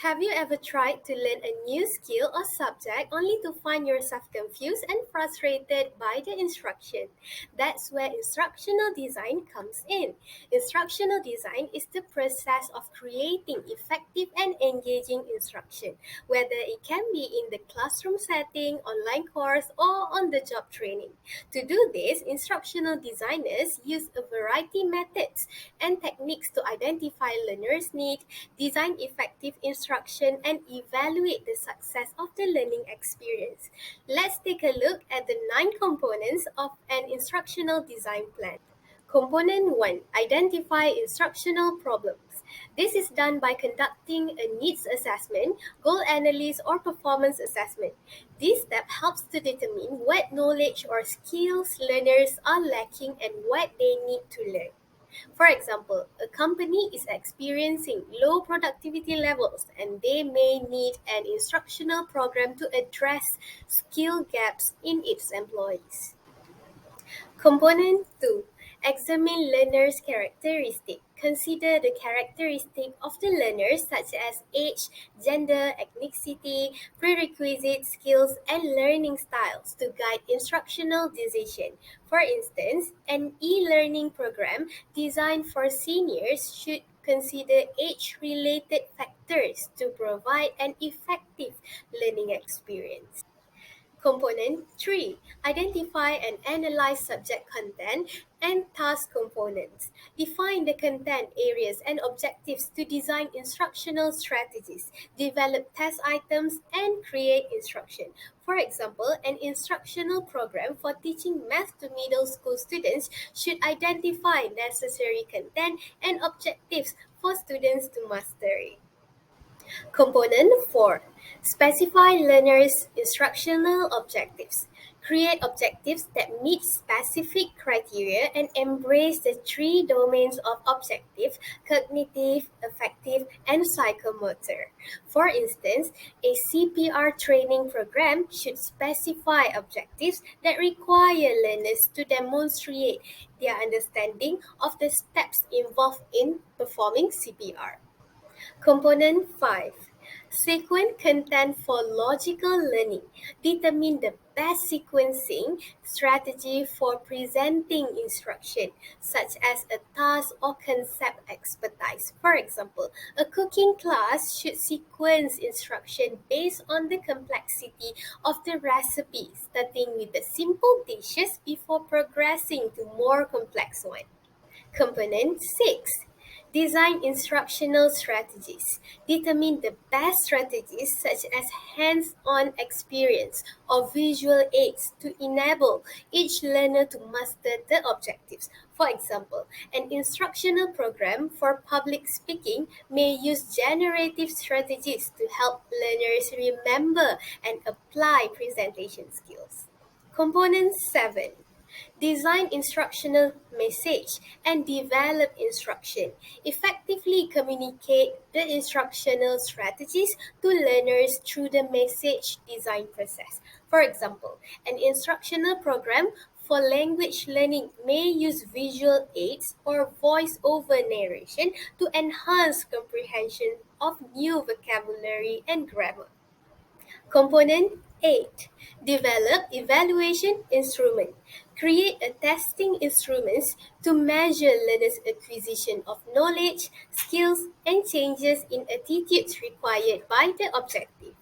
Have you ever tried to learn a new skill or subject only to find yourself confused and frustrated by the instruction? That's where instructional design comes in. Instructional design is the process of creating effective and engaging instruction, whether it can be in the classroom setting, online course, or on the job training. To do this, instructional designers use a variety methods and techniques to identify learners' needs, design effective instruction, and evaluate the success of the learning experience. Let's take a look at the 9 components of an instructional design plan. Component 1. Identify instructional problems. This is done by conducting a needs assessment, goal analysis, or performance assessment. This step helps to determine what knowledge or skills learners are lacking and what they need to learn. For example, a company is experiencing low productivity levels and they may need an instructional program to address skill gaps in its employees. Component 2. Examine learners' characteristics. Consider the characteristics of the learners such as age, gender, ethnicity, prerequisite skills, and learning styles to guide instructional decision. For instance, an e-learning program designed for seniors should consider age-related factors to provide an effective learning experience. Component 3. Identify and analyze subject content and task components. Define the content areas and objectives to design instructional strategies, develop test items, and create instruction. For example, an instructional program for teaching math to middle school students should identify necessary content and objectives for students to master it. Component 4. Specify learners' instructional objectives. Create objectives that meet specific criteria and embrace the 3 domains of objective: cognitive, affective, and psychomotor. For instance, a CPR training program should specify objectives that require learners to demonstrate their understanding of the steps involved in performing CPR. Component 5. Sequence content for logical learning. Determine the best sequencing strategy for presenting instruction, such as a task or concept expertise. For example, a cooking class should sequence instruction based on the complexity of the recipe, starting with the simple dishes before progressing to more complex ones. Component 6. Design instructional strategies. Determine the best strategies such as hands-on experience or visual aids to enable each learner to master the objectives. For example, an instructional program for public speaking may use generative strategies to help learners remember and apply presentation skills. Component 7. Design instructional message and develop instruction. Effectively communicate the instructional strategies to learners through the message design process. For example, an instructional program for language learning may use visual aids or voice-over narration to enhance comprehension of new vocabulary and grammar. Component 8. Develop evaluation instrument. Create a testing instruments to measure learners' acquisition of knowledge, skills, and changes in attitudes required by the objective.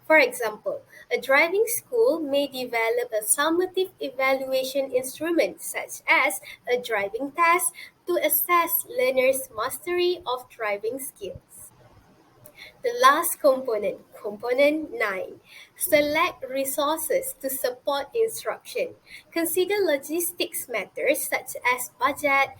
For example, a driving school may develop a summative evaluation instrument such as a driving test to assess learners' mastery of driving skills. The last component, component 9, select resources to support instruction. Consider logistics matters such as budget,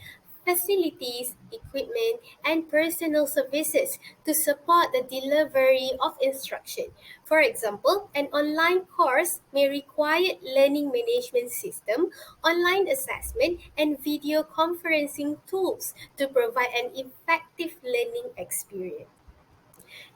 facilities, equipment, and personal services to support the delivery of instruction. For example, an online course may require learning management system, online assessment, and video conferencing tools to provide an effective learning experience.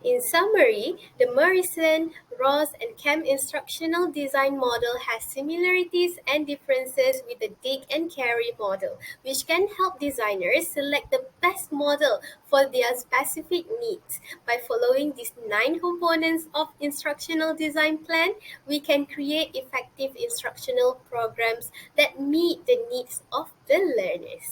In summary, the Morrison, Ross, and Kemp instructional design model has similarities and differences with the Dig and Carry model, which can help designers select the best model for their specific needs. By following these 9 components of instructional design plan, we can create effective instructional programs that meet the needs of the learners.